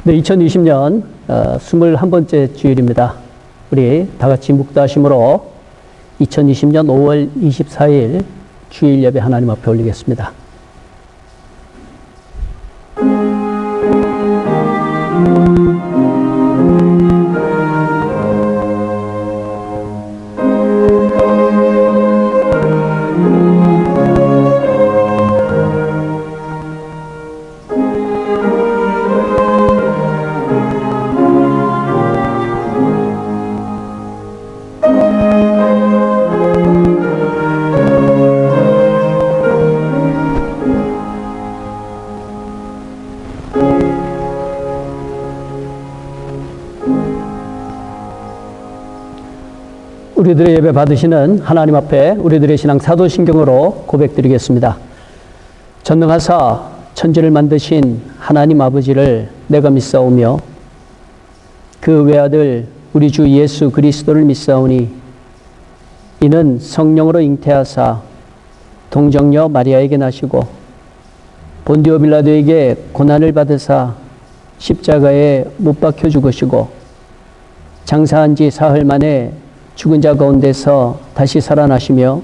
네, 2020년 21번째 주일입니다. 우리 다 같이 묵다심으로 2020년 5월 24일 주일 예배 하나님 앞에 올리겠습니다. 우리들의 예배 받으시는 하나님 앞에 우리들의 신앙 사도신경으로 고백드리겠습니다. 전능하사 천지를 만드신 하나님 아버지를 내가 믿사오며 그 외아들 우리 주 예수 그리스도를 믿사오니 이는 성령으로 잉태하사 동정녀 마리아에게 나시고 본디오 빌라도에게 고난을 받으사 십자가에 못 박혀 죽으시고 장사한 지 사흘 만에 죽은 자 가운데서 다시 살아나시며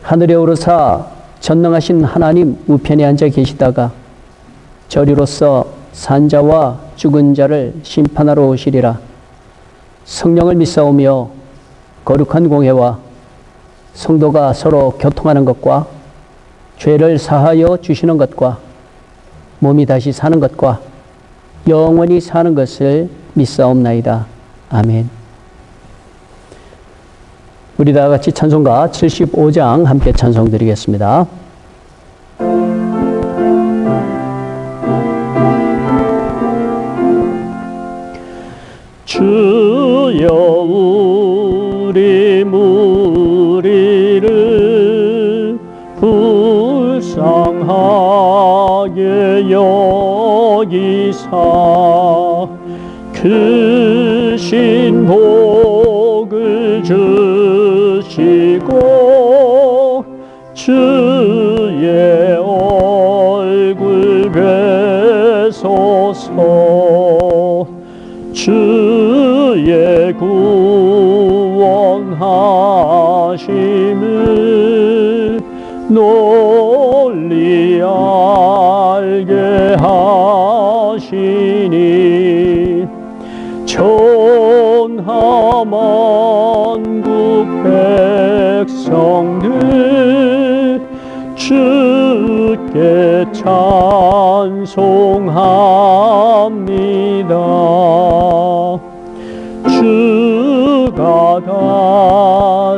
하늘에 오르사 전능하신 하나님 우편에 앉아 계시다가 저리로서 산자와 죽은 자를 심판하러 오시리라. 성령을 믿사오며 거룩한 공회와 성도가 서로 교통하는 것과 죄를 사하여 주시는 것과 몸이 다시 사는 것과 영원히 사는 것을 믿사옵나이다. 아멘. 우리 다 같이 찬송가 75장 함께 찬송드리겠습니다. 주여 우리 무리를 불쌍하게 여기사 크신 복을 주시고 주의 얼굴 뵈소서. 주의 구원하심을 널리 알게 하시니 천하만국 백성들 주께 찬송합니다. 주가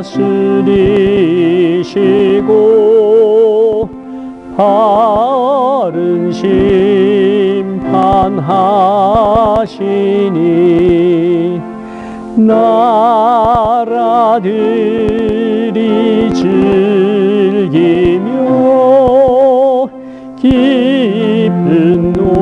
다스리시고 바른 심판하시니 나라들이 즐기며 기쁜 노래합니다.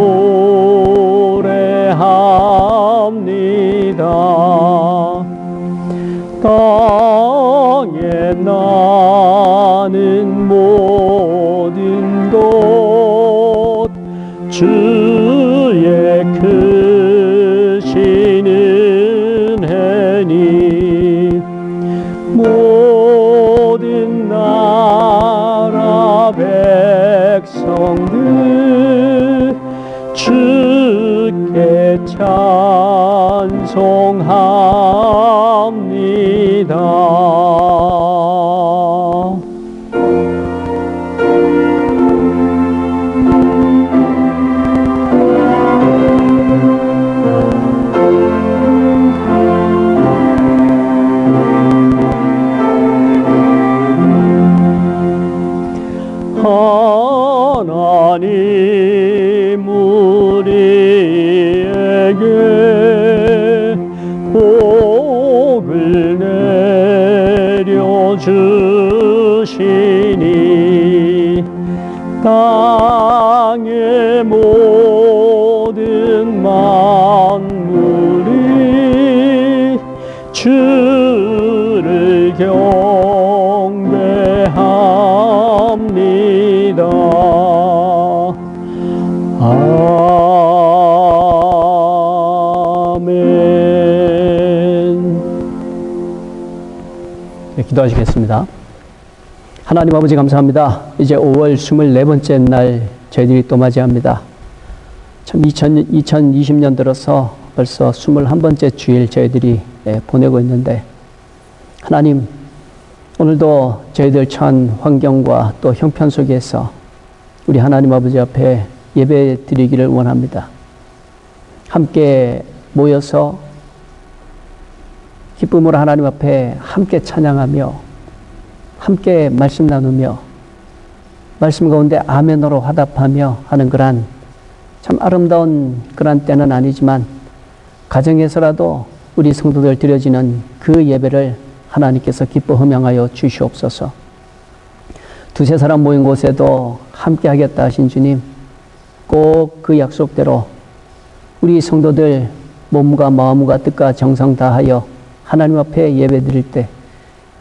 땅에 나는 모든 것 주의 크신 은혜니 모든 나라 백성들 주께 찬송합니다. 하나님 우리에게 복을 내려주시니 땅의 모든 만물이 주를 경배합니다. 아멘. 네, 기도하시겠습니다. 하나님 아버지 감사합니다. 이제 5월 24번째 날 저희들이 또 맞이합니다. 참 2020년 들어서 벌써 21번째 주일 저희들이 보내고 있는데 하나님 오늘도 저희들 처한 환경과 또 형편 속에서 우리 하나님 아버지 앞에 예배 드리기를 원합니다. 함께 모여서 기쁨으로 하나님 앞에 함께 찬양하며 함께 말씀 나누며 말씀 가운데 아멘으로 화답하며 하는 그런 참 아름다운 그런 때는 아니지만 가정에서라도 우리 성도들 드려지는 그 예배를 하나님께서 기뻐 흠양하여 주시옵소서. 두세 사람 모인 곳에도 함께 하겠다 하신 주님, 꼭 그 약속대로 우리 성도들 몸과 마음과 뜻과 정성 다하여 하나님 앞에 예배 드릴 때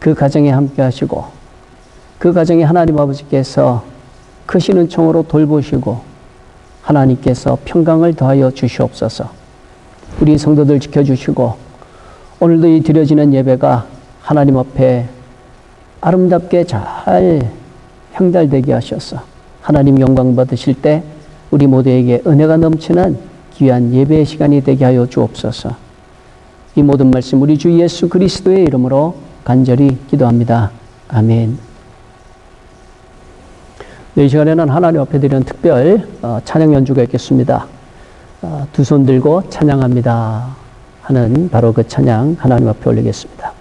그 가정에 함께 하시고 그 가정에 하나님 아버지께서 크신 은총으로 돌보시고 하나님께서 평강을 더하여 주시옵소서. 우리 성도들 지켜주시고 오늘도 이 드려지는 예배가 하나님 앞에 아름답게 잘 행달되게 하셔서 하나님 영광 받으실 때 우리 모두에게 은혜가 넘치는 귀한 예배의 시간이 되게 하여 주옵소서. 이 모든 말씀 우리 주 예수 그리스도의 이름으로 간절히 기도합니다. 아멘. 이 시간에는 하나님 앞에 드리는 특별 찬양 연주가 있겠습니다. 두 손 들고 찬양합니다 하는 바로 그 찬양 하나님 앞에 올리겠습니다.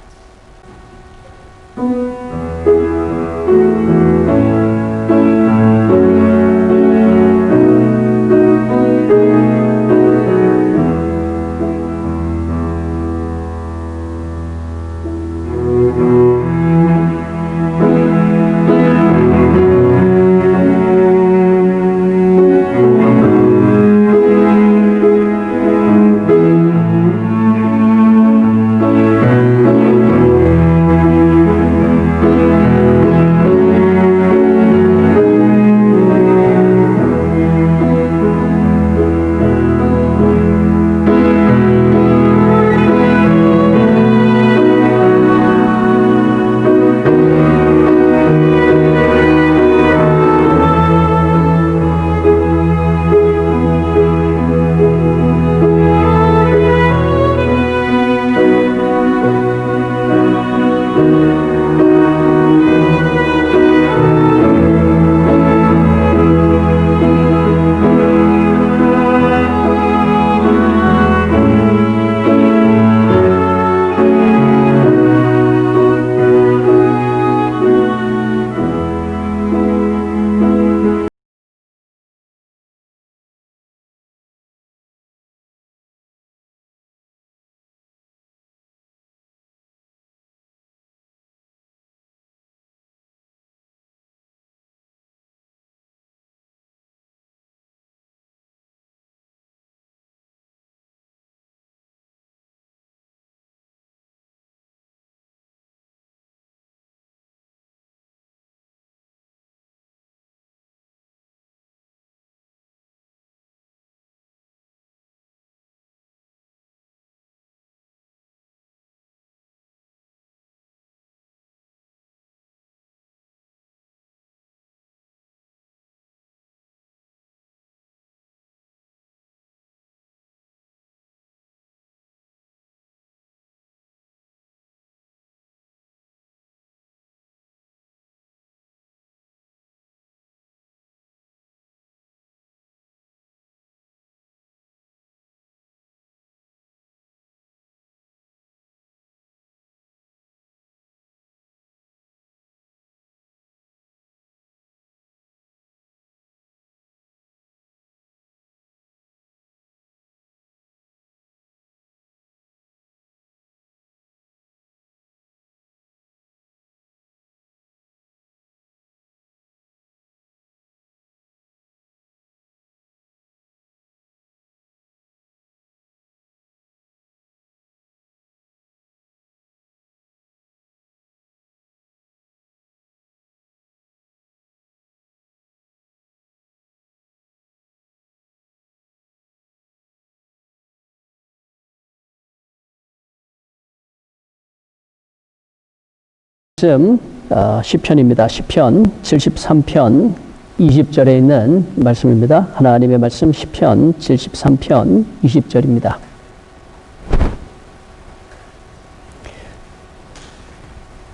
시편입니다. 시편 73편 20절에 있는 말씀입니다. 하나님의 말씀 시편 73편 20절입니다.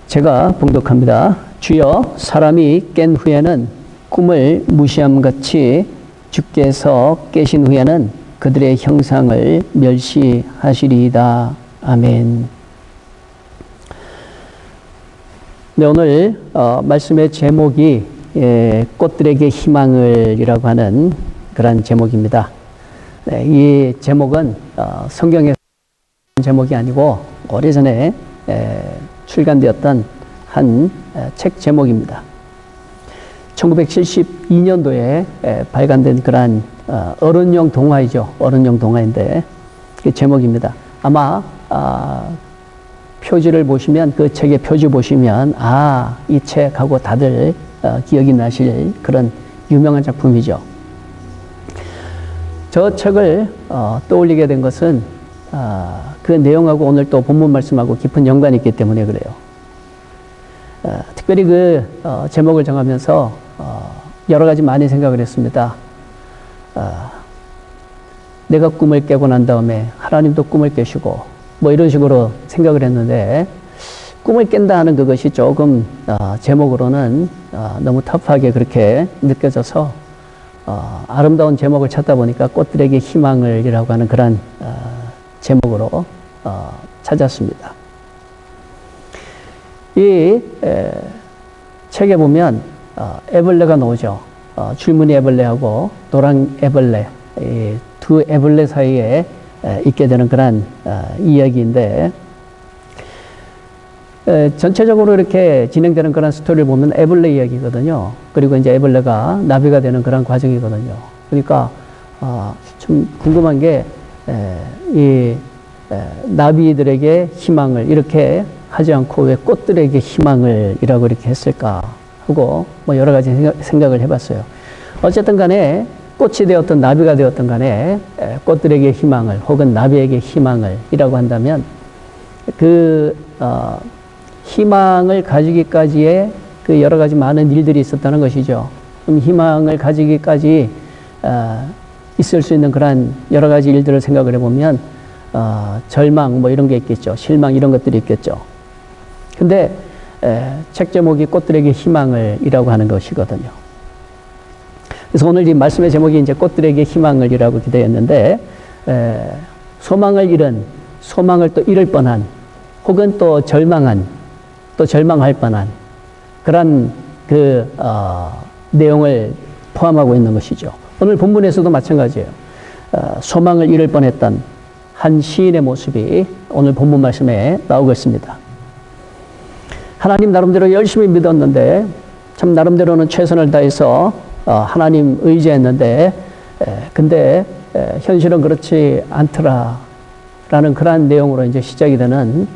제가 봉독합니다. 주여, 사람이 깬 후에는 꿈을 무시함같이 주께서 깨신 후에는 그들의 형상을 멸시하시리이다. 아멘. 네, 오늘 말씀의 제목이 꽃들에게 희망을이라고 하는 그런 제목입니다. 네, 이 제목은 성경에서 제목이 아니고 오래전에 출간되었던 한 책 제목입니다. 1972년도에 발간된 그러한 어른용 동화이죠. 어른용 동화인데 그 제목입니다. 아마 표지를 보시면 그 책의 표지 보시면 이 책하고 다들 기억이 나실 그런 유명한 작품이죠. 저 책을 떠올리게 된 것은 그 내용하고 오늘 또 본문 말씀하고 깊은 연관이 있기 때문에 그래요. 특별히 그 제목을 정하면서 여러 가지 많이 생각을 했습니다. 내가 꿈을 깨고 난 다음에 하나님도 꿈을 깨시고 뭐 이런 식으로 생각을 했는데 꿈을 깬다 하는 그것이 조금 제목으로는 너무 터프하게 그렇게 느껴져서 아름다운 제목을 찾다 보니까 꽃들에게 희망을 이라고 하는 그런 제목으로 찾았습니다. 이 책에 보면 애벌레가 나오죠. 줄무늬 애벌레하고 노랑 애벌레, 이 두 애벌레 사이에 있게 되는 그런 이야기인데 전체적으로 이렇게 진행되는 그런 스토리를 보면 애벌레 이야기거든요. 그리고 이제 애벌레가 나비가 되는 그런 과정이거든요. 그러니까 좀 궁금한 게 이 나비들에게 희망을 이렇게 하지 않고 왜 꽃들에게 희망을 이라고 이렇게 했을까 하고 뭐 여러 가지 생각을 해봤어요. 어쨌든 간에 꽃이 되었던 나비가 되었던 간에 꽃들에게 희망을 혹은 나비에게 희망을 이라고 한다면 그 희망을 가지기까지의 그 여러 가지 많은 일들이 있었다는 것이죠. 희망을 가지기까지 있을 수 있는 그런 여러 가지 일들을 생각을 해보면 절망 뭐 이런 게 있겠죠. 실망 이런 것들이 있겠죠. 근데 책 제목이 꽃들에게 희망을 이라고 하는 것이거든요. 그래서 오늘 이 말씀의 제목이 이제 꽃들에게 희망을 이라고 기대했는데 소망을 잃은, 소망을 또 잃을 뻔한 혹은 또 절망한, 또 절망할 뻔한 그런 그 내용을 포함하고 있는 것이죠. 오늘 본문에서도 마찬가지예요. 소망을 잃을 뻔했던 한 시인의 모습이 오늘 본문 말씀에 나오고 있습니다. 하나님 나름대로 열심히 믿었는데 참 나름대로는 최선을 다해서 하나님 의지했는데 근데 현실은 그렇지 않더라라는 그러한 내용으로 이제 시작이 되는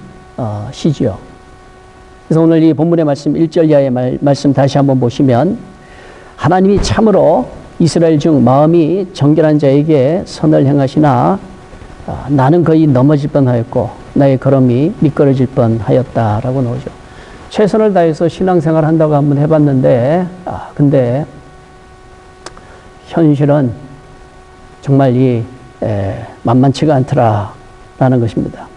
시지요. 그래서 오늘 이 본문의 말씀 1절 이하의 말씀 다시 한번 보시면 하나님이 참으로 이스라엘 중 마음이 정결한 자에게 선을 행하시나 나는 거의 넘어질 뻔하였고 나의 걸음이 미끄러질 뻔하였다라고 나오죠. 최선을 다해서 신앙생활 한다고 한번 해봤는데 근데 현실은 정말 만만치가 않더라라는 것입니다.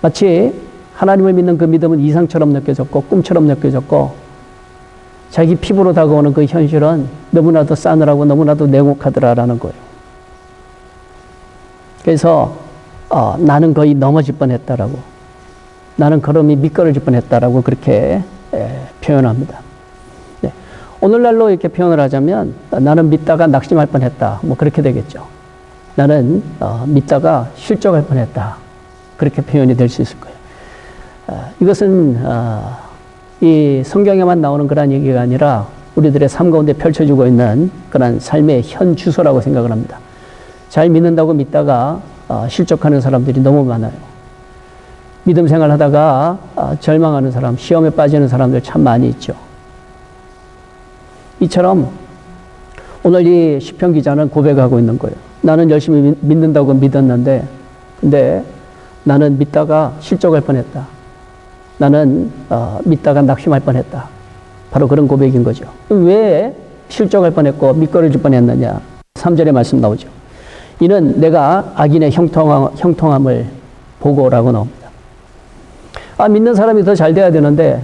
마치 하나님을 믿는 그 믿음은 이상처럼 느껴졌고 꿈처럼 느껴졌고 자기 피부로 다가오는 그 현실은 너무나도 싸늘하고 너무나도 냉혹하더라라는 거예요. 그래서 나는 거의 넘어질 뻔했다라고, 나는 걸음이 미끄러질 뻔했다라고 그렇게 표현합니다. 네. 오늘날로 이렇게 표현을 하자면 나는 믿다가 낙심할 뻔했다, 뭐 그렇게 되겠죠. 나는 믿다가 실족할 뻔했다, 그렇게 표현이 될 수 있을 거예요. 이것은 이 성경에만 나오는 그런 얘기가 아니라 우리들의 삶 가운데 펼쳐지고 있는 그런 삶의 현 주소라고 생각을 합니다. 잘 믿는다고 믿다가 실족하는 사람들이 너무 많아요. 믿음 생활 하다가 절망하는 사람, 시험에 빠지는 사람들 참 많이 있죠. 이처럼 오늘 이 시편 기자는 고백하고 있는 거예요. 나는 열심히 믿는다고 믿었는데 근데 나는 믿다가 실족할 뻔했다. 나는 믿다가 낙심할 뻔했다. 바로 그런 고백인 거죠. 왜 실족할 뻔했고 미끄러질 뻔했느냐. 3절의 말씀 나오죠. 이는 내가 악인의 형통함을 보고라고 나옵니다. 믿는 사람이 더 잘 돼야 되는데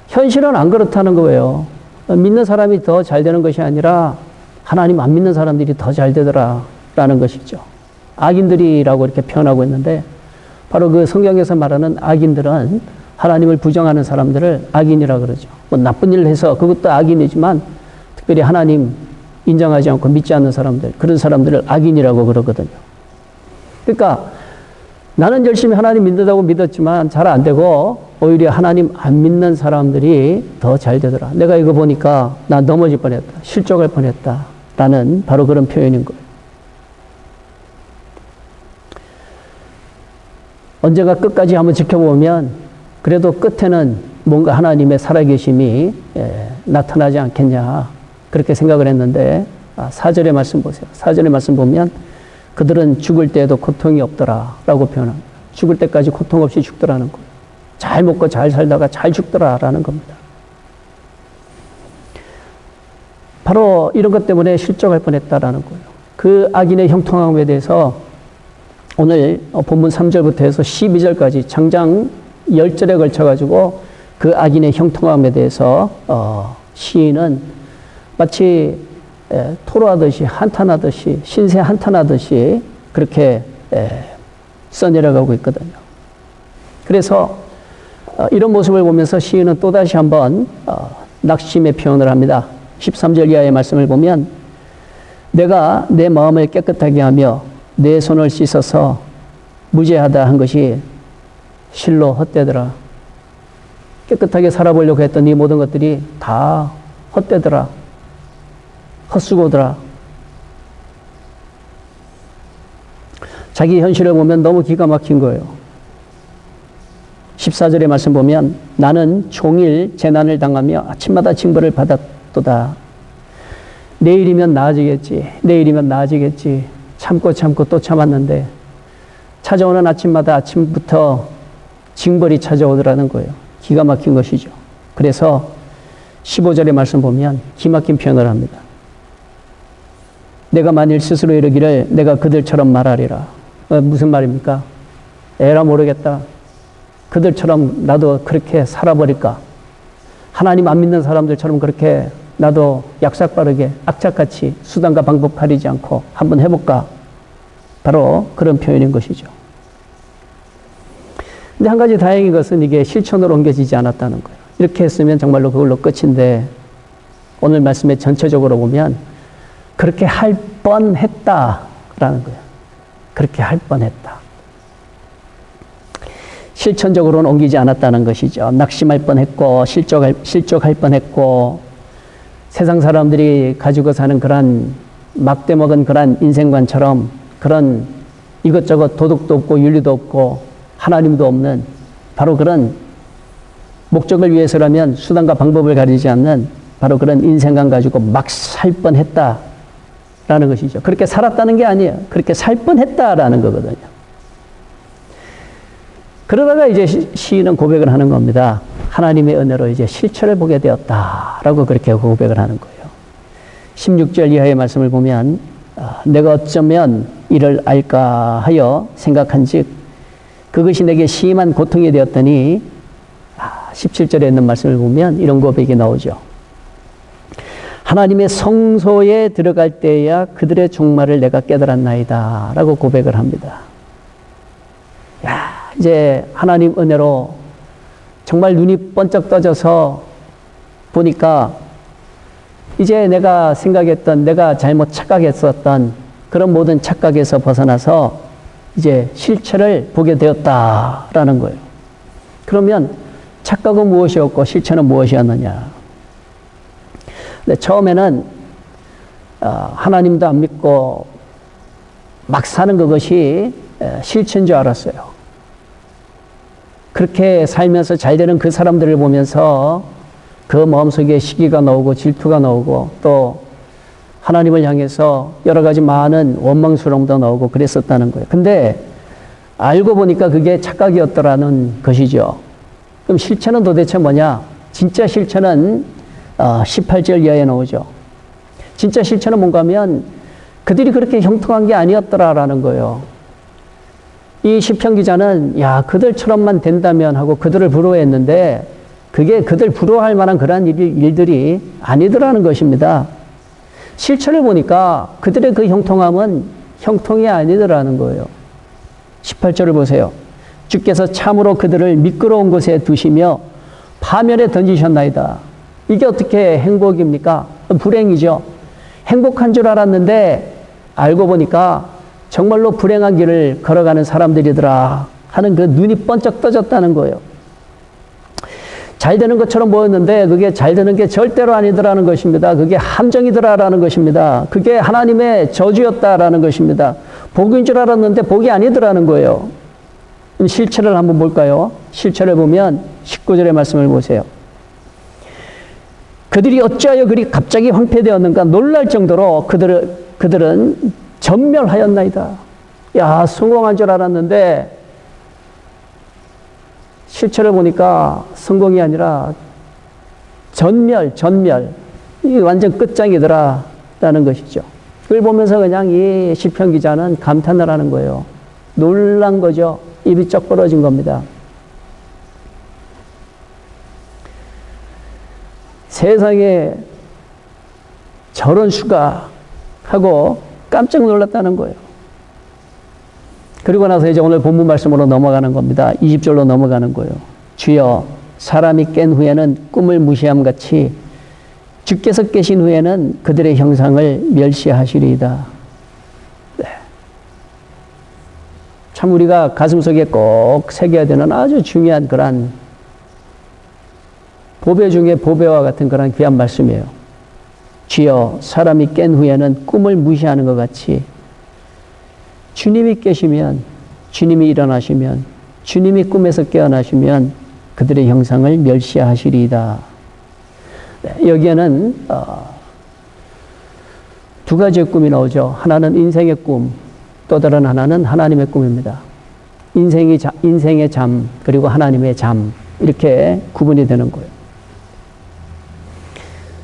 현실은 안 그렇다는 거예요. 믿는 사람이 더 잘 되는 것이 아니라 하나님 안 믿는 사람들이 더 잘 되더라라는 것이죠. 악인들이라고 이렇게 표현하고 있는데 바로 그 성경에서 말하는 악인들은 하나님을 부정하는 사람들을 악인이라 그러죠. 뭐 나쁜 일을 해서 그것도 악인이지만 특별히 하나님 인정하지 않고 믿지 않는 사람들, 그런 사람들을 악인이라고 그러거든요. 그러니까 나는 열심히 하나님 믿는다고 믿었지만 잘 안 되고 오히려 하나님 안 믿는 사람들이 더 잘 되더라. 내가 이거 보니까 나 넘어질 뻔했다. 실족할 뻔했다. 라는 바로 그런 표현인 거예요. 언젠가 끝까지 한번 지켜보면 그래도 끝에는 뭔가 하나님의 살아계심이 나타나지 않겠냐. 그렇게 생각을 했는데 4절의 말씀 보세요. 4절의 말씀 보면 그들은 죽을 때에도 고통이 없더라 라고 표현합니다. 죽을 때까지 고통 없이 죽더라는 거예요. 잘 먹고 잘 살다가 잘 죽더라라는 겁니다. 바로 이런 것 때문에 실족할 뻔했다라는 거예요. 그 악인의 형통함에 대해서 오늘 본문 3절부터 해서 12절까지 장장 10절에 걸쳐가지고 그 악인의 형통함에 대해서 시인은 마치 토로하듯이 한탄하듯이 신세 한탄하듯이 그렇게 써내려가고 있거든요. 그래서 이런 모습을 보면서 시인은 또다시 한번 낙심의 표현을 합니다. 13절 이하의 말씀을 보면 내가 내 마음을 깨끗하게 하며 내 손을 씻어서 무죄하다 한 것이 실로 헛되더라. 깨끗하게 살아보려고 했던 이 모든 것들이 다 헛되더라. 헛수고더라. 자기 현실을 보면 너무 기가 막힌 거예요. 14절의 말씀 보면 나는 종일 재난을 당하며 아침마다 징벌을 받았도다. 내일이면 나아지겠지. 내일이면 나아지겠지. 참고 또 참았는데 찾아오는 아침마다 아침부터 징벌이 찾아오더라는 거예요. 기가 막힌 것이죠. 그래서 15절의 말씀 보면 기막힌 표현을 합니다. 내가 만일 스스로 이르기를 내가 그들처럼 말하리라. 무슨 말입니까? 에라 모르겠다. 그들처럼 나도 그렇게 살아버릴까? 하나님 안 믿는 사람들처럼 그렇게 나도 약삭빠르게 악착같이 수단과 방법 가리지 않고 한번 해볼까? 바로 그런 표현인 것이죠. 근데 한 가지 다행인 것은 이게 실천으로 옮겨지지 않았다는 거예요. 이렇게 했으면 정말로 그걸로 끝인데 오늘 말씀에 전체적으로 보면 그렇게 할 뻔했다라는 거예요. 그렇게 할 뻔했다. 실천적으로는 옮기지 않았다는 것이죠. 낙심할 뻔했고 실족할 뻔했고 세상 사람들이 가지고 사는 그런 막대 먹은 그런 인생관처럼 그런 이것저것 도덕도 없고 윤리도 없고 하나님도 없는 바로 그런 목적을 위해서라면 수단과 방법을 가리지 않는 바로 그런 인생관 가지고 막 살 뻔했다라는 것이죠. 그렇게 살았다는 게 아니에요. 그렇게 살 뻔했다라는 거거든요. 그러다가 이제 시인은 고백을 하는 겁니다. 하나님의 은혜로 이제 실체를 보게 되었다라고 그렇게 고백을 하는 거예요. 16절 이하의 말씀을 보면 내가 어쩌면 이를 알까 하여 생각한즉 그것이 내게 심한 고통이 되었더니 17절에 있는 말씀을 보면 이런 고백이 나오죠. 하나님의 성소에 들어갈 때야 그들의 종말을 내가 깨달았나이다 라고 고백을 합니다. 이제 하나님 은혜로 정말 눈이 번쩍 떠져서 보니까 이제 내가 생각했던 내가 잘못 착각했었던 그런 모든 착각에서 벗어나서 이제 실체를 보게 되었다라는 거예요. 그러면 착각은 무엇이었고 실체는 무엇이었느냐. 근데 처음에는 하나님도 안 믿고 막 사는 그것이 실체인 줄 알았어요. 그렇게 살면서 잘 되는 그 사람들을 보면서 그 마음속에 시기가 나오고 질투가 나오고 또 하나님을 향해서 여러 가지 많은 원망스러움도 나오고 그랬었다는 거예요. 근데 알고 보니까 그게 착각이었더라는 것이죠. 그럼 실체는 도대체 뭐냐? 진짜 실체는 18절 이하에 나오죠. 진짜 실체는 뭔가 하면 그들이 그렇게 형통한 게 아니었더라라는 거예요. 이 시편 기자는 그들처럼만 된다면 하고 그들을 부러워했는데 그게 그들 부러워할 만한 그러한 일들이 아니더라는 것입니다. 실체를 보니까 그들의 그 형통함은 형통이 아니더라는 거예요. 18절을 보세요. 주께서 참으로 그들을 미끄러운 곳에 두시며 파멸에 던지셨나이다. 이게 어떻게 행복입니까? 불행이죠. 행복한 줄 알았는데 알고 보니까 정말로 불행한 길을 걸어가는 사람들이더라 하는 그 눈이 번쩍 떠졌다는 거예요. 잘 되는 것처럼 보였는데 그게 잘 되는 게 절대로 아니더라는 것입니다. 그게 함정이더라라는 것입니다. 그게 하나님의 저주였다라는 것입니다. 복인 줄 알았는데 복이 아니더라는 거예요. 실체를 한번 볼까요? 실체를 보면 19절의 말씀을 보세요. 그들이 어찌하여 그리 갑자기 황폐되었는가 놀랄 정도로 그들은 전멸하였나이다. 야, 성공한 줄 알았는데 실체를 보니까 성공이 아니라 전멸. 이게 완전 끝장이더라 라는 것이죠. 그걸 보면서 그냥 이 시편 기자는 감탄을 하는 거예요. 놀란 거죠. 입이 쩍 벌어진 겁니다. 세상에 저런 수가 하고 깜짝 놀랐다는 거예요. 그리고 나서 이제 오늘 본문 말씀으로 넘어가는 겁니다. 20절로 넘어가는 거예요. 주여, 사람이 깬 후에는 꿈을 무시함 같이 주께서 깨신 후에는 그들의 형상을 멸시하시리이다. 네. 참 우리가 가슴속에 꼭 새겨야 되는 아주 중요한 그런 보배 중에 보배와 같은 그런 귀한 말씀이에요. 주여, 사람이 깬 후에는 꿈을 무시하는 것 같이 주님이 깨시면, 주님이 일어나시면, 주님이 꿈에서 깨어나시면 그들의 형상을 멸시하시리이다. 네, 여기에는 두 가지의 꿈이 나오죠. 하나는 인생의 꿈, 또 다른 하나는 하나님의 꿈입니다. 인생의 잠, 그리고 하나님의 잠, 이렇게 구분이 되는 거예요.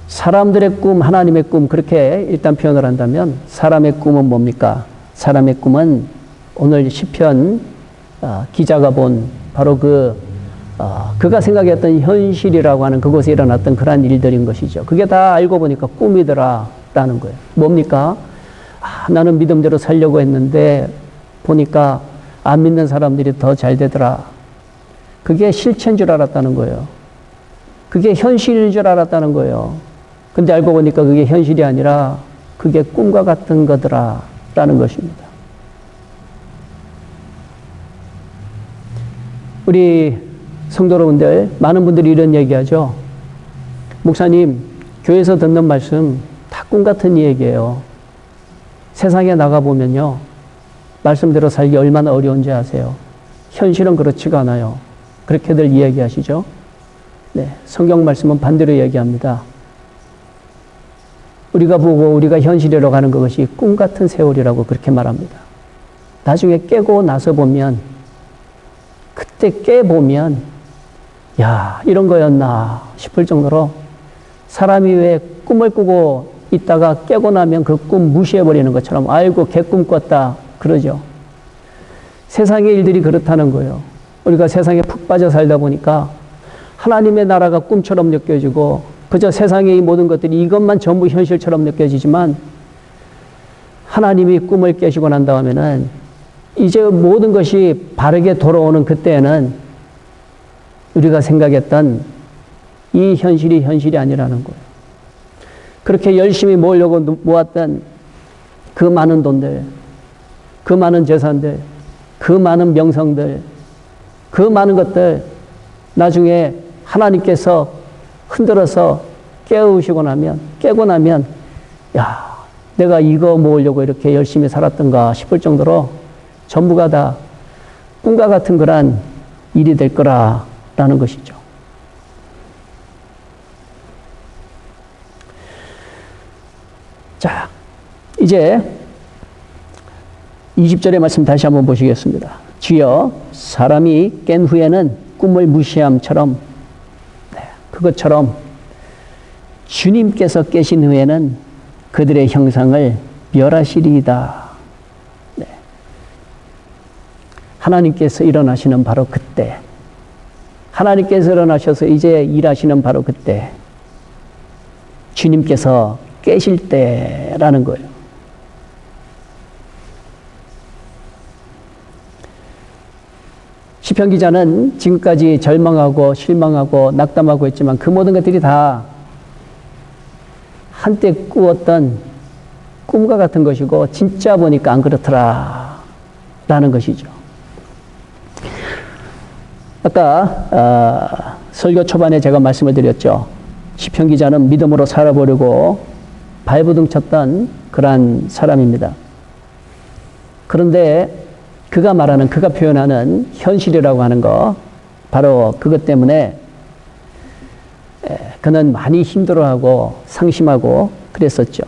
사람들의 꿈, 하나님의 꿈, 그렇게 일단 표현을 한다면 사람의 꿈은 뭡니까? 사람의 꿈은 오늘 시편 기자가 본 바로 그가 생각했던 현실이라고 하는 그곳에 일어났던 그러한 일들인 것이죠. 그게 다 알고 보니까 꿈이더라라는 거예요. 뭡니까? 나는 믿음대로 살려고 했는데 보니까 안 믿는 사람들이 더 잘 되더라. 그게 실체인 줄 알았다는 거예요. 그게 현실인 줄 알았다는 거예요. 근데 알고 보니까 그게 현실이 아니라 그게 꿈과 같은 거더라 라는 것입니다. 우리 성도 여러분들, 많은 분들이 이런 얘기하죠. 목사님, 교회에서 듣는 말씀 다 꿈 같은 얘기예요. 세상에 나가보면요, 말씀대로 살기 얼마나 어려운지 아세요? 현실은 그렇지가 않아요. 그렇게들 이야기하시죠. 네, 성경 말씀은 반대로 얘기합니다. 우리가 보고 우리가 현실이라고 하는 것이 꿈 같은 세월이라고 그렇게 말합니다. 나중에 깨고 나서 보면, 그때 깨보면, 야, 이런 거였나 싶을 정도로 사람이 왜 꿈을 꾸고 있다가 깨고 나면 그 꿈 무시해버리는 것처럼 아이고 개꿈 꿨다 그러죠. 세상의 일들이 그렇다는 거예요. 우리가 세상에 푹 빠져 살다 보니까 하나님의 나라가 꿈처럼 느껴지고 그저 세상의 이 모든 것들이 이것만 전부 현실처럼 느껴지지만 하나님이 꿈을 깨시고 난 다음에는 이제 모든 것이 바르게 돌아오는 그때에는 우리가 생각했던 이 현실이 현실이 아니라는 거예요. 그렇게 열심히 모으려고 모았던 그 많은 돈들, 그 많은 재산들, 그 많은 명성들, 그 많은 것들 나중에 하나님께서 흔들어서 깨고 나면 야, 내가 이거 모으려고 이렇게 열심히 살았던가 싶을 정도로 전부가 다 꿈과 같은 그런 일이 될 거라는 것이죠. 자, 이제 20절의 말씀 다시 한번 보시겠습니다. 주여, 사람이 깬 후에는 꿈을 무시함처럼, 네, 그것처럼 주님께서 깨신 후에는 그들의 형상을 멸하시리이다. 네. 하나님께서 일어나시는 바로 그때, 하나님께서 일어나셔서 이제 일하시는 바로 그때, 주님께서 깨실 때라는 거예요. 시편 기자는 지금까지 절망하고 실망하고 낙담하고 했지만 그 모든 것들이 다 한때 꾸었던 꿈과 같은 것이고 진짜 보니까 안 그렇더라 라는 것이죠. 아까 설교 초반에 제가 말씀을 드렸죠. 시편 기자는 믿음으로 살아보려고 발버둥 쳤던 그러한 사람입니다. 그런데 그가 표현하는 현실이라고 하는 거, 바로 그것 때문에 그는 많이 힘들어하고 상심하고 그랬었죠.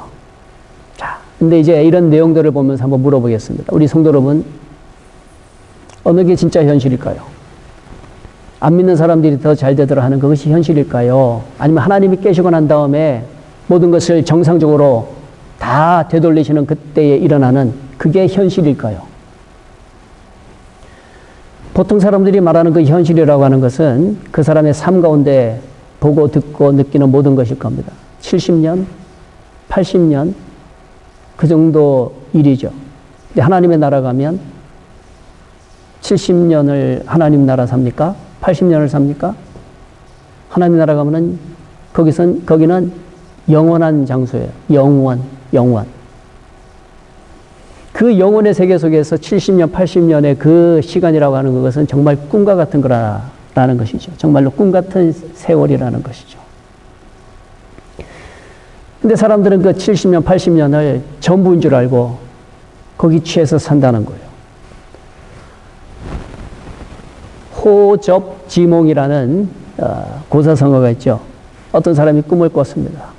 자, 근데 이제 이런 내용들을 보면서 한번 물어보겠습니다. 우리 성도 여러분, 어느 게 진짜 현실일까요? 안 믿는 사람들이 더 잘 되더라 하는 그것이 현실일까요? 아니면 하나님이 깨시고 난 다음에 모든 것을 정상적으로 다 되돌리시는 그때에 일어나는 그게 현실일까요? 보통 사람들이 말하는 그 현실이라고 하는 것은 그 사람의 삶 가운데 보고 듣고 느끼는 모든 것일 겁니다. 70년, 80년 그 정도 일이죠. 근데 하나님의 나라 가면 70년을 하나님 나라 삽니까? 80년을 삽니까? 하나님 나라 가면은 거기는 영원한 장소예요. 영원. 그 영혼의 세계 속에서 70년, 80년의 그 시간이라고 하는 것은 정말 꿈과 같은 거라는 것이죠. 정말로 꿈 같은 세월이라는 것이죠. 근데 사람들은 그 70년, 80년을 전부인 줄 알고 거기 취해서 산다는 거예요. 호접지몽이라는 고사성어가 있죠. 어떤 사람이 꿈을 꿨습니다.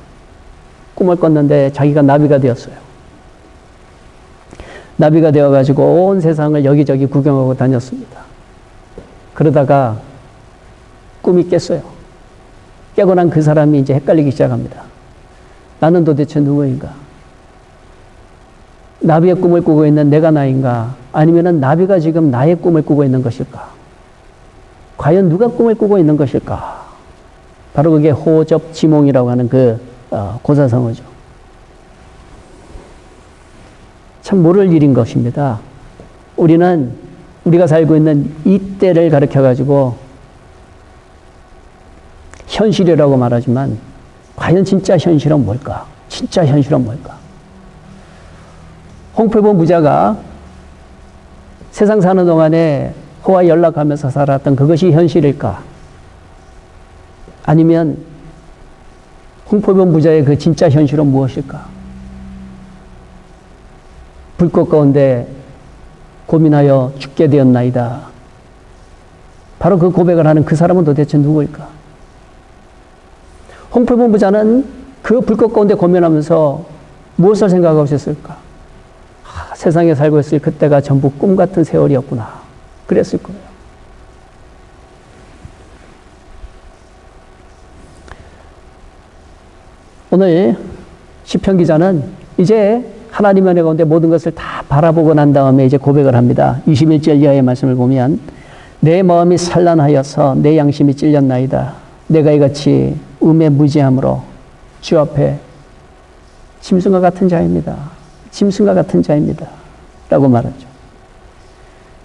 꿈을 꿨는데 자기가 나비가 되었어요. 나비가 되어가지고 온 세상을 여기저기 구경하고 다녔습니다. 그러다가 꿈이 깼어요. 깨고 난 그 사람이 이제 헷갈리기 시작합니다. 나는 도대체 누구인가? 나비의 꿈을 꾸고 있는 내가 나인가? 아니면은 나비가 지금 나의 꿈을 꾸고 있는 것일까? 과연 누가 꿈을 꾸고 있는 것일까? 바로 그게 호접지몽이라고 하는 그 고사성어죠. 참 모를 일인 것입니다. 우리가 살고 있는 이 때를 가르쳐가지고 현실이라고 말하지만 과연 진짜 현실은 뭘까? 진짜 현실은 뭘까? 홍표본 부자가 세상 사는 동안에 호와 연락하면서 살았던 그것이 현실일까? 아니면 홍표본 부자의 그 진짜 현실은 무엇일까? 불꽃 가운데 고민하여 죽게 되었나이다. 바로 그 고백을 하는 그 사람은 도대체 누구일까? 홍표본 부자는 그 불꽃 가운데 고민하면서 무엇을 생각하고 있었을까? 세상에 살고 있을 그때가 전부 꿈 같은 세월이었구나. 그랬을 거예요. 오늘 시편 기자는 이제 하나님의 은혜 가운데 모든 것을 다 바라보고 난 다음에 이제 고백을 합니다. 21절 이하의 말씀을 보면 내 마음이 산란하여서 내 양심이 찔렸나이다. 내가 이같이 음에 무지함으로 주 앞에 짐승과 같은 자입니다. 짐승과 같은 자입니다. 라고 말하죠.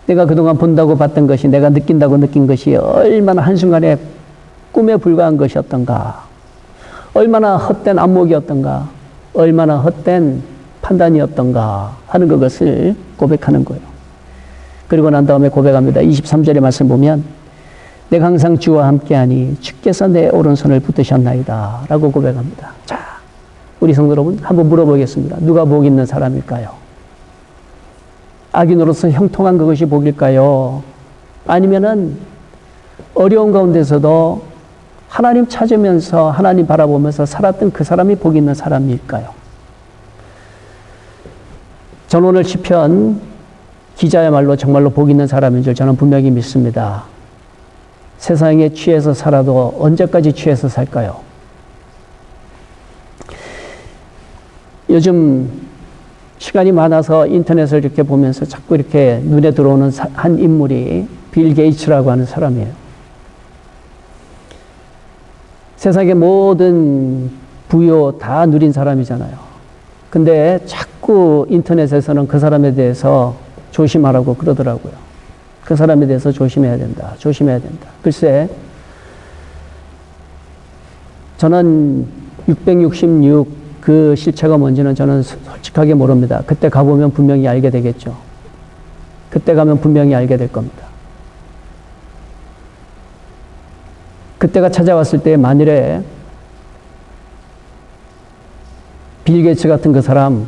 내가 그동안 본다고 봤던 것이, 내가 느낀다고 느낀 것이 얼마나 한순간에 꿈에 불과한 것이었던가, 얼마나 헛된 안목이었던가, 얼마나 헛된 판단이었던가 하는 그것을 고백하는 거예요. 그리고 난 다음에 고백합니다. 23절의 말씀 보면 내가 항상 주와 함께하니 주께서 내 오른손을 붙드셨나이다 라고 고백합니다. 자, 우리 성도 여러분 한번 물어보겠습니다. 누가 복 있는 사람일까요? 악인으로서 형통한 그것이 복일까요? 아니면은 어려운 가운데서도 하나님 찾으면서 하나님 바라보면서 살았던 그 사람이 복 있는 사람일까요? 저는 오늘 시편 기자야말로 정말로 복 있는 사람인 줄 저는 분명히 믿습니다. 세상에 취해서 살아도 언제까지 취해서 살까요? 요즘 시간이 많아서 인터넷을 이렇게 보면서 자꾸 이렇게 눈에 들어오는 한 인물이 빌 게이츠라고 하는 사람이에요. 세상의 모든 부여 다 누린 사람이잖아요. 근데 자꾸 인터넷에서는 그 사람에 대해서 조심하라고 그러더라고요. 그 사람에 대해서 조심해야 된다. 조심해야 된다. 글쎄, 저는 666 그 실체가 뭔지는 저는 솔직하게 모릅니다. 그때 가보면 분명히 알게 되겠죠. 그때 가면 분명히 알게 될 겁니다. 그때가 찾아왔을 때 만일에 빌 게이츠 같은 그 사람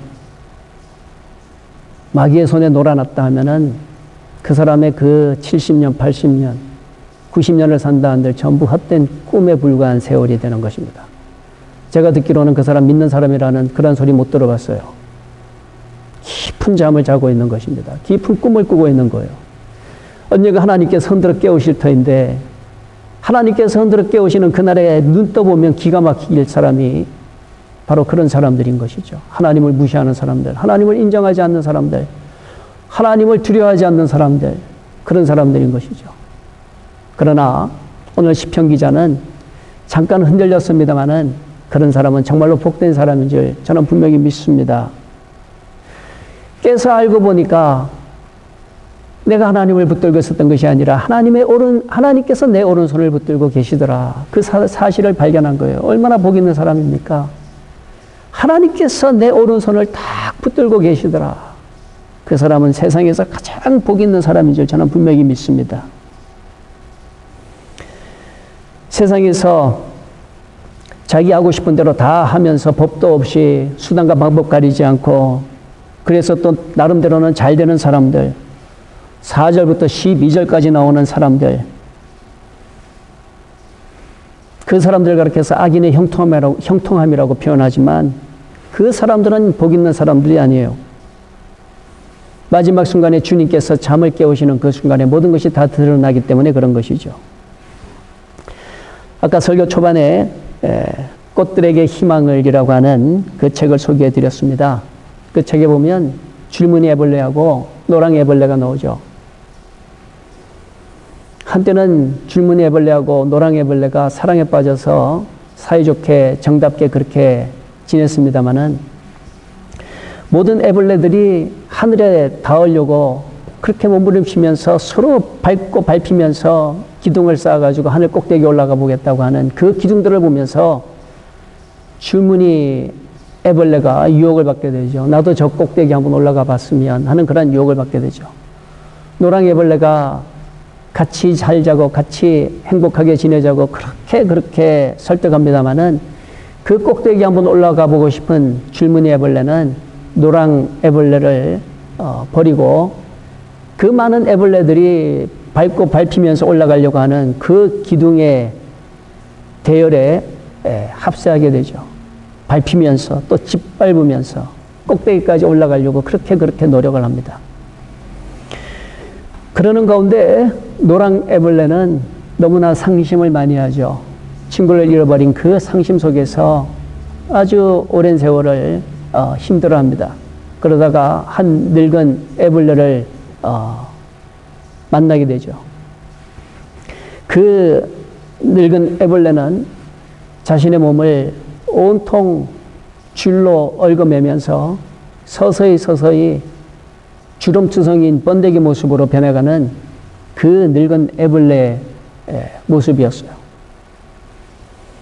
마귀의 손에 놀아났다 하면은 그 사람의 그 70년, 80년, 90년을 산다 한들 전부 헛된 꿈에 불과한 세월이 되는 것입니다. 제가 듣기로는 그 사람 믿는 사람이라는 그런 소리 못 들어봤어요. 깊은 잠을 자고 있는 것입니다. 깊은 꿈을 꾸고 있는 거예요. 언젠가 하나님께서 흔들어 깨우실 터인데 하나님께서 흔들어 깨우시는 그날에 눈 떠보면 기가 막힐 사람이 바로 그런 사람들인 것이죠. 하나님을 무시하는 사람들, 하나님을 인정하지 않는 사람들, 하나님을 두려워하지 않는 사람들, 그런 사람들인 것이죠. 그러나 오늘 시편 기자는 잠깐 흔들렸습니다마는 그런 사람은 정말로 복된 사람인 줄 저는 분명히 믿습니다. 깨서 알고 보니까 내가 하나님을 붙들고 있었던 것이 아니라 하나님께서 내 오른손을 붙들고 계시더라. 그 사실을 발견한 거예요. 얼마나 복 있는 사람입니까? 하나님께서 내 오른손을 딱 붙들고 계시더라. 그 사람은 세상에서 가장 복 있는 사람인 줄 저는 분명히 믿습니다. 세상에서 자기 하고 싶은 대로 다 하면서 법도 없이 수단과 방법 가리지 않고 그래서 또 나름대로는 잘 되는 사람들 4절부터 12절까지 나오는 사람들 그 사람들 가르쳐서 악인의 형통함이라고 표현하지만 그 사람들은 복 있는 사람들이 아니에요. 마지막 순간에 주님께서 잠을 깨우시는 그 순간에 모든 것이 다 드러나기 때문에 그런 것이죠. 아까 설교 초반에 꽃들에게 희망을이라고 하는 그 책을 소개해 드렸습니다. 그 책에 보면 줄무늬 애벌레하고 노랑 애벌레가 나오죠. 한때는 줄무늬 애벌레하고 노랑 애벌레가 사랑에 빠져서 사이좋게 정답게 그렇게 지냈습니다마는 모든 애벌레들이 하늘에 닿으려고 그렇게 몸부림치면서 서로 밟고 밟히면서 기둥을 쌓아가지고 하늘 꼭대기에 올라가 보겠다고 하는 그 기둥들을 보면서 줄무늬 애벌레가 유혹을 받게 되죠. 나도 저 꼭대기 한번 올라가 봤으면 하는 그런 유혹을 받게 되죠. 노랑 애벌레가 같이 잘 자고 같이 행복하게 지내자고 그렇게 설득합니다마는 그 꼭대기 한번 올라가 보고 싶은 줄무늬 애벌레는 노랑 애벌레를 버리고 그 많은 애벌레들이 밟고 밟히면서 올라가려고 하는 그 기둥의 대열에 합세하게 되죠. 밟히면서 또 짓밟으면서 꼭대기까지 올라가려고 그렇게 노력을 합니다. 그러는 가운데 노랑 애벌레는 너무나 상심을 많이 하죠. 친구를 잃어버린 그 상심 속에서 아주 오랜 세월을 힘들어합니다. 그러다가 한 늙은 애벌레를 만나게 되죠. 그 늙은 애벌레는 자신의 몸을 온통 줄로 얽어매면서 서서히 주름투성이인 번데기 모습으로 변해가는 그 늙은 애벌레의 모습이었어요.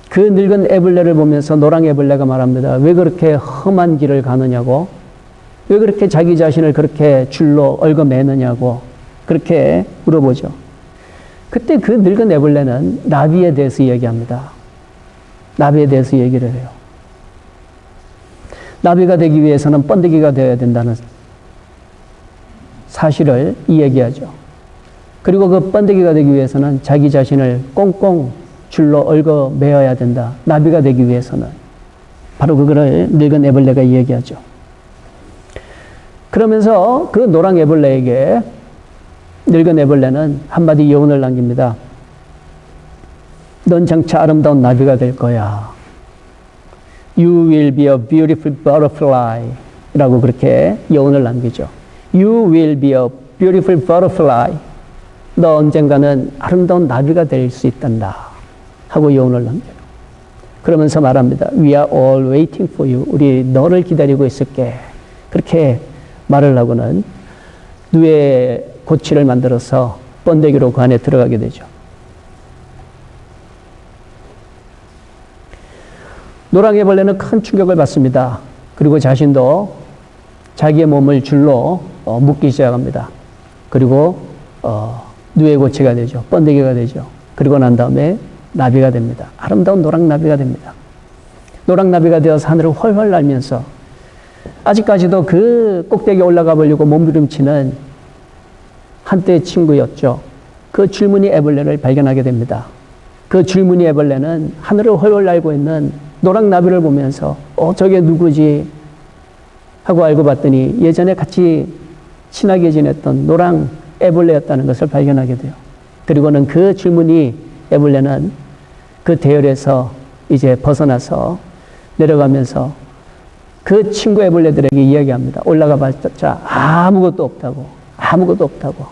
그 늙은 애벌레를 보면서 노랑 애벌레가 말합니다. 왜 그렇게 험한 길을 가느냐고, 왜 그렇게 자기 자신을 그렇게 줄로 얽어매느냐고 그렇게 물어보죠. 그때 그 늙은 애벌레는 나비에 대해서 얘기합니다. 나비에 대해서 얘기를 해요. 나비가 되기 위해서는 번데기가 되어야 된다는 사실을 이야기하죠. 그리고 그 번데기가 되기 위해서는 자기 자신을 꽁꽁 줄로 얽어 매어야 된다. 나비가 되기 위해서는. 바로 그거를 늙은 애벌레가 이야기하죠. 그러면서 그 노랑 애벌레에게 늙은 애벌레는 한마디 여운을 남깁니다. 넌 장차 아름다운 나비가 될 거야. You will be a beautiful butterfly 라고 그렇게 여운을 남기죠. You will be a beautiful butterfly. 너 언젠가는 아름다운 나비가 될 수 있단다 하고 여운을 남겨요. 그러면서 말합니다. We are all waiting for you. 우리 너를 기다리고 있을게. 그렇게 말을 하고는 누에 고치를 만들어서 번데기로 그 안에 들어가게 되죠. 노랑애벌레는 큰 충격을 받습니다. 그리고 자신도 자기의 몸을 줄로 묶기 시작합니다. 그리고 누에고치가 되죠. 번데기가 되죠. 그리고 난 다음에 나비가 됩니다. 아름다운 노랑나비가 됩니다. 노랑나비가 되어서 하늘을 훨훨 날면서 아직까지도 그 꼭대기에 올라가 보려고 몸부림치는 한때의 친구였죠. 그 줄무늬 애벌레를 발견하게 됩니다. 그 줄무늬 애벌레는 하늘을 훨훨 날고 있는 노랑나비를 보면서 저게 누구지 하고 알고 봤더니 예전에 같이 친하게 지냈던 노랑 애벌레였다는 것을 발견하게 돼요. 그리고는 그 줄무늬 애벌레는 그 대열에서 이제 벗어나서 내려가면서 그 친구 애벌레들에게 이야기합니다. 올라가 봤자 아무것도 없다고, 아무것도 없다고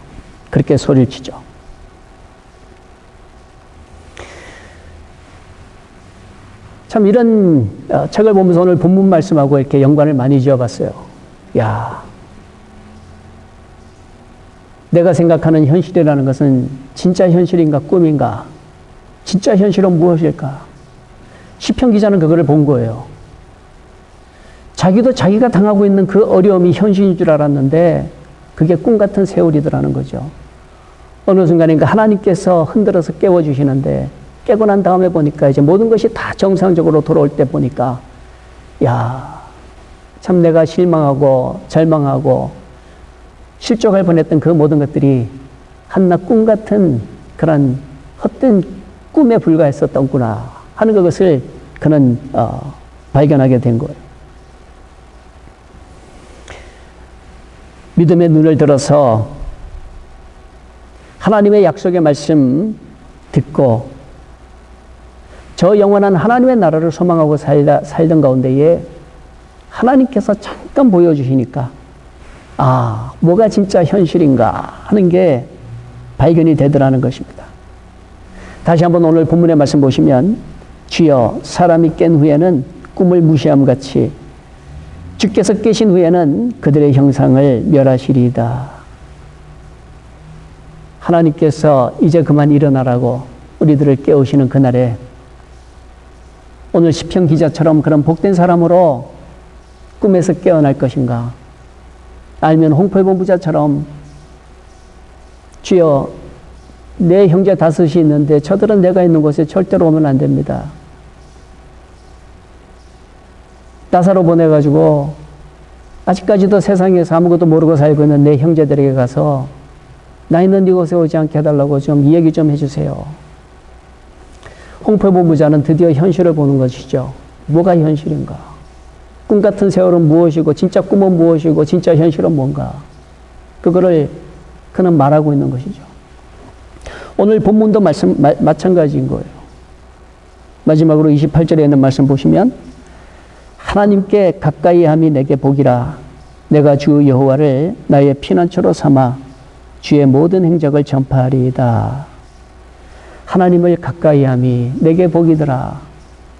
그렇게 소리를 치죠. 참 이런 책을 보면서 오늘 본문 말씀하고 이렇게 연관을 많이 지어봤어요. 야, 내가 생각하는 현실이라는 것은 진짜 현실인가 꿈인가? 진짜 현실은 무엇일까? 시편 기자는 그거를 본 거예요. 자기도 자기가 당하고 있는 그 어려움이 현실인 줄 알았는데 그게 꿈 같은 세월이더라는 거죠. 어느 순간인가 하나님께서 흔들어서 깨워주시는데 깨고 난 다음에 보니까 이제 모든 것이 다 정상적으로 돌아올 때 보니까 야, 참 내가 실망하고 절망하고 실족할 뻔했던 그 모든 것들이 한낱 꿈 같은 그런 헛된 꿈에 불과했었던구나 하는 것을 그는 발견하게 된 거예요. 믿음의 눈을 들어서 하나님의 약속의 말씀 듣고 저 영원한 하나님의 나라를 소망하고 살던 가운데에 하나님께서 잠깐 보여주시니까 아, 뭐가 진짜 현실인가 하는 게 발견이 되더라는 것입니다. 다시 한번 오늘 본문의 말씀 보시면 주여 사람이 깬 후에는 꿈을 무시함 같이 주께서 깨신 후에는 그들의 형상을 멸하시리이다. 하나님께서 이제 그만 일어나라고 우리들을 깨우시는 그날에 오늘 시편 기자처럼 그런 복된 사람으로 꿈에서 깨어날 것인가? 아니면 홍포본부자처럼 주여 내 형제 다섯이 있는데 저들은 내가 있는 곳에 절대로 오면 안 됩니다. 나사로 보내가지고 아직까지도 세상에서 아무것도 모르고 살고 있는 내 형제들에게 가서 나 있는 이곳에 오지 않게 해달라고 좀 이야기 좀 해주세요. 홍포본부자는 드디어 현실을 보는 것이죠. 뭐가 현실인가? 꿈 같은 세월은 무엇이고 진짜 꿈은 무엇이고 진짜 현실은 뭔가? 그거를 그는 말하고 있는 것이죠. 오늘 본문도 마찬가지인 거예요. 마지막으로 28절에 있는 말씀 보시면 하나님께 가까이 함이 내게 복이라 내가 주 여호와를 나의 피난처로 삼아 주의 모든 행적을 전파하리이다. 하나님을 가까이 함이 내게 복이더라.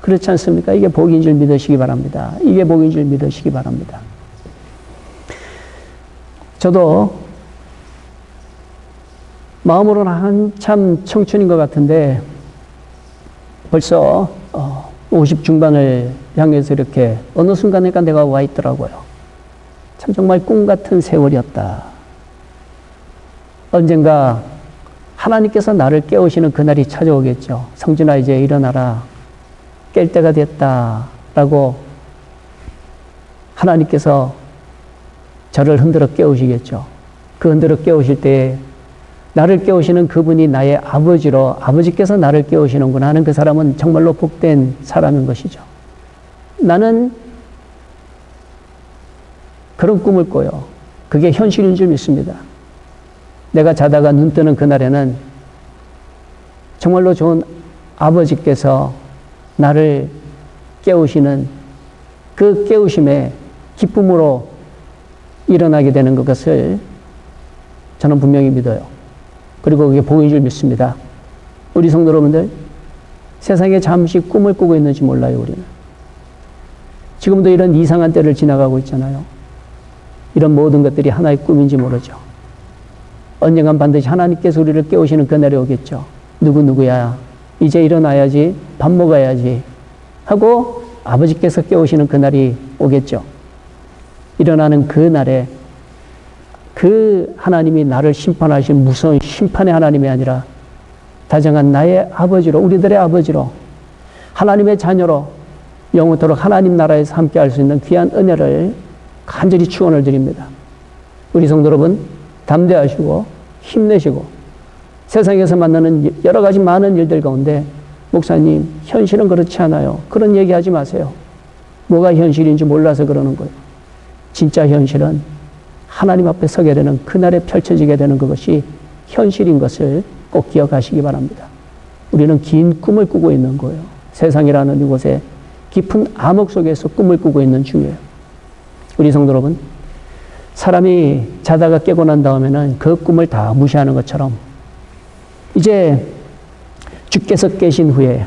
그렇지 않습니까? 이게 복인 줄 믿으시기 바랍니다. 이게 복인 줄 믿으시기 바랍니다. 저도 마음으로는 한참 청춘인 것 같은데 벌써 50 중반을 향해서 이렇게 어느 순간인가 내가 와 있더라고요. 참 정말 꿈 같은 세월이었다. 언젠가 하나님께서 나를 깨우시는 그날이 찾아오겠죠. 성진아 이제 일어나라. 깰 때가 됐다라고 하나님께서 저를 흔들어 깨우시겠죠. 그 흔들어 깨우실 때에 나를 깨우시는 그분이 나의 아버지로 아버지께서 나를 깨우시는구나 하는 그 사람은 정말로 복된 사람인 것이죠. 나는 그런 꿈을 꿔요. 그게 현실인 줄 믿습니다. 내가 자다가 눈 뜨는 그날에는 정말로 좋은 아버지께서 나를 깨우시는 그 깨우심에 기쁨으로 일어나게 되는 것을 저는 분명히 믿어요. 그리고 그게 복인 줄 믿습니다. 우리 성도 여러분들, 세상에 잠시 꿈을 꾸고 있는지 몰라요, 우리는. 지금도 이런 이상한 때를 지나가고 있잖아요. 이런 모든 것들이 하나의 꿈인지 모르죠. 언젠간 반드시 하나님께서 우리를 깨우시는 그날이 오겠죠. 누구야, 이제 일어나야지, 밥 먹어야지 하고 아버지께서 깨우시는 그날이 오겠죠. 일어나는 그날에 그 하나님이 나를 심판하신 무서운 심판의 하나님이 아니라 다정한 나의 아버지로, 우리들의 아버지로, 하나님의 자녀로 영원토록 하나님 나라에서 함께 할 수 있는 귀한 은혜를 간절히 축원을 드립니다. 우리 성도 여러분, 담대하시고 힘내시고 세상에서 만나는 여러 가지 많은 일들 가운데 목사님, 현실은 그렇지 않아요. 그런 얘기하지 마세요. 뭐가 현실인지 몰라서 그러는 거예요. 진짜 현실은 하나님 앞에 서게 되는 그날에 펼쳐지게 되는 그것이 현실인 것을 꼭 기억하시기 바랍니다. 우리는 긴 꿈을 꾸고 있는 거예요. 세상이라는 이곳에 깊은 암흑 속에서 꿈을 꾸고 있는 중이에요. 우리 성도 여러분, 사람이 자다가 깨고 난 다음에는 그 꿈을 다 무시하는 것처럼 이제 주께서 깨신 후에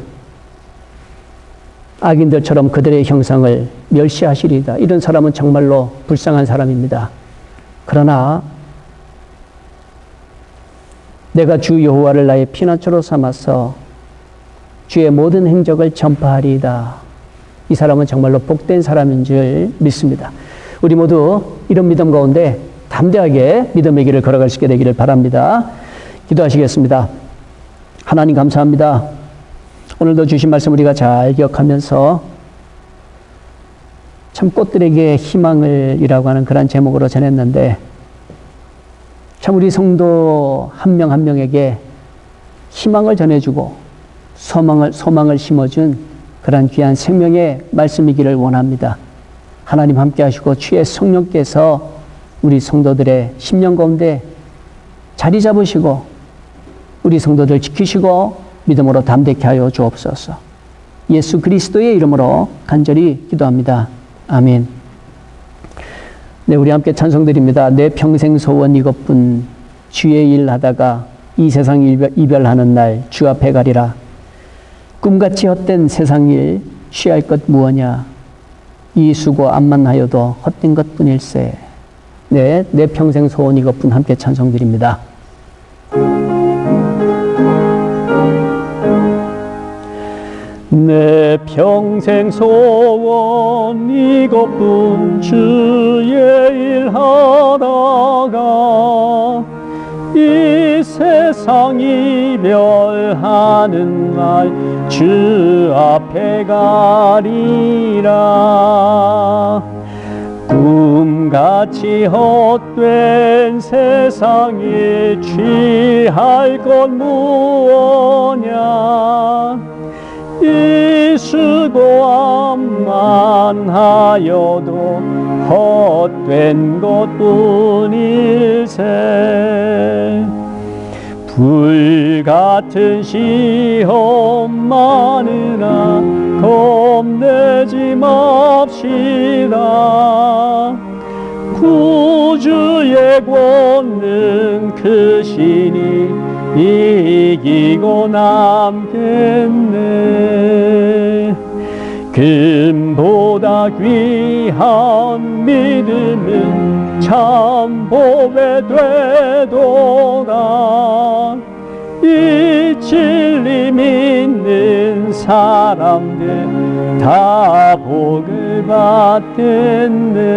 악인들처럼 그들의 형상을 멸시하시리이다. 이런 사람은 정말로 불쌍한 사람입니다. 그러나 내가 주 여호와를 나의 피난처로 삼아서 주의 모든 행적을 전파하리이다. 이 사람은 정말로 복된 사람인 줄 믿습니다. 우리 모두 이런 믿음 가운데 담대하게 믿음의 길을 걸어갈 수 있게 되기를 바랍니다. 기도하시겠습니다. 하나님 감사합니다. 오늘도 주신 말씀 우리가 잘 기억하면서 참 꽃들에게 희망을 이라고 하는 그런 제목으로 전했는데 참 우리 성도 한 명 한 명에게 희망을 전해주고 소망을 심어준 그런 귀한 생명의 말씀이기를 원합니다. 하나님 함께 하시고 주의 성령께서 우리 성도들의 심령 가운데 자리 잡으시고 우리 성도들 지키시고 믿음으로 담대케 하여 주옵소서. 예수 그리스도의 이름으로 간절히 기도합니다. 아멘. 네, 우리 함께 찬송드립니다. 내 평생 소원 이것뿐 주의 일 하다가 이 세상 이별하는 날 주 앞에 가리라. 꿈같이 헛된 세상 일 취할 것 무엇냐. 이 수고 암만 하여도 헛된 것뿐일세. 네, 내 평생 소원 이것뿐 함께 찬송드립니다. 내 평생 소원 이것뿐 주의 일 하다가 이 세상 이별하는 날 주 앞에 가리라. 꿈같이 헛된 세상에 취할 것 무엇냐. 이 수고 암만 하여도 헛된 것뿐일세. 불같은 시험 많으나 겁내지 맙시다. 구주의 권능 크시니 이기고 남겠네. 금보다 귀한 믿음은 참 보배 되도다. 이 진리 믿는 사람들 다 복을 받겠네.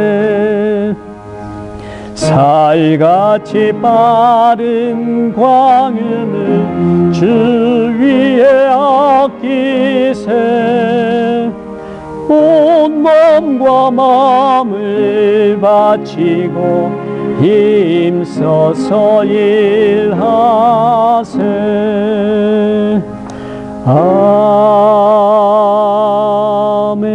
살같이 빠른 광음을 주 위에 아끼세. 온 몸과 마음을 바치고 힘써서 일하세. 아멘.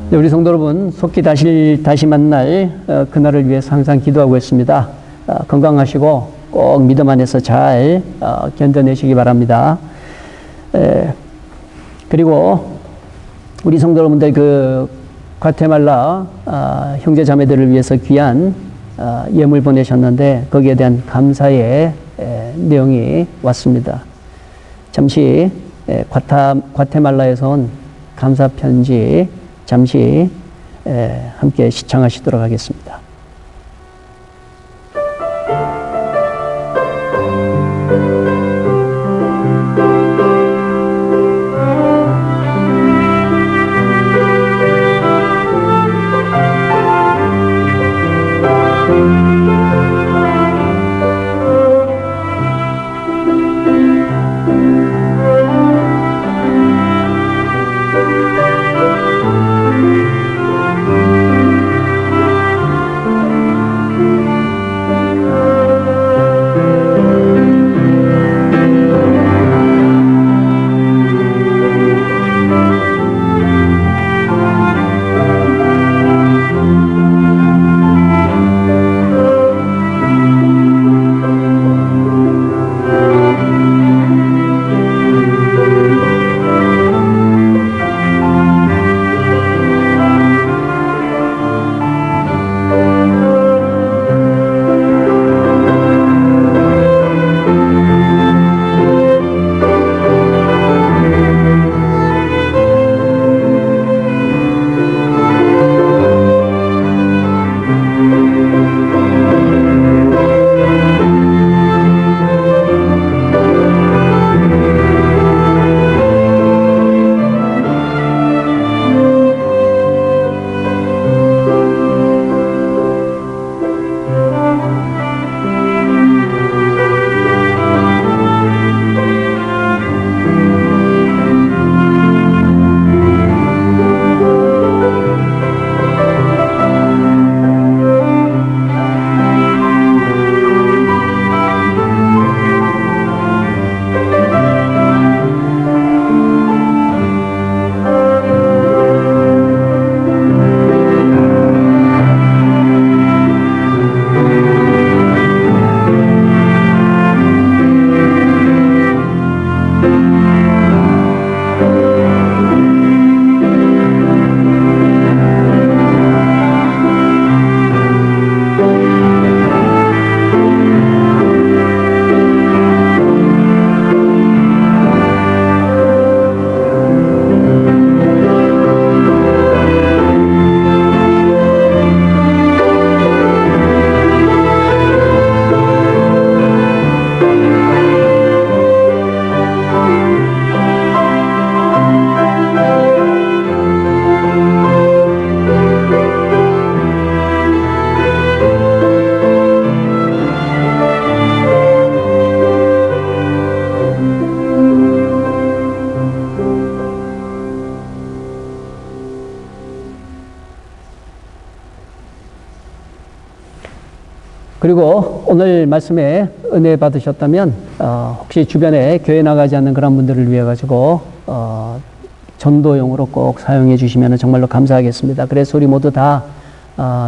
네, 우리 성도 여러분, 속히 다시 만날 그날을 위해서 항상 기도하고 있습니다. 건강하시고 꼭 믿음 안에서 잘 견뎌내시기 바랍니다. 그리고 우리 성도 여러분들 그 과테말라 형제 자매들을 위해서 귀한 예물 보내셨는데 거기에 대한 감사의 내용이 왔습니다. 잠시 과테말라에서 온 감사 편지 잠시 함께 시청하시도록 하겠습니다. 그리고 오늘 말씀에 은혜 받으셨다면 혹시 주변에 교회 나가지 않는 그런 분들을 위해 가지고 전도용으로 꼭 사용해 주시면 정말로 감사하겠습니다. 그래서 우리 모두 다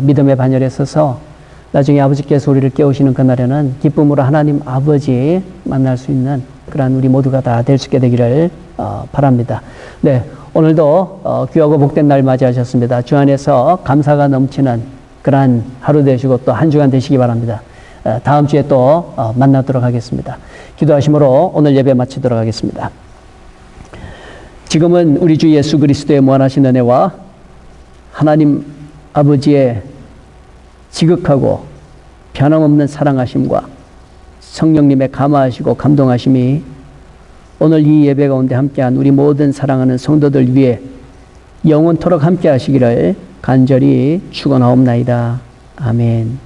믿음의 반열에 서서 나중에 아버지께서 우리를 깨우시는 그날에는 기쁨으로 하나님 아버지 만날 수 있는 그러한 우리 모두가 다 될 수 있게 되기를 바랍니다. 네, 오늘도 귀하고 복된 날 맞이하셨습니다. 주 안에서 감사가 넘치는 그러한 하루 되시고 또 한 주간 되시기 바랍니다. 다음 주에 또 만나도록 하겠습니다. 기도하심으로 오늘 예배 마치도록 하겠습니다. 지금은 우리 주 예수 그리스도의 무한하신 은혜와 하나님 아버지의 지극하고 변함없는 사랑하심과 성령님의 감화하시고 감동하심이 오늘 이 예배 가운데 함께한 우리 모든 사랑하는 성도들 위해 영원토록 함께 하시기를 간절히 축원하옵나이다. 아멘.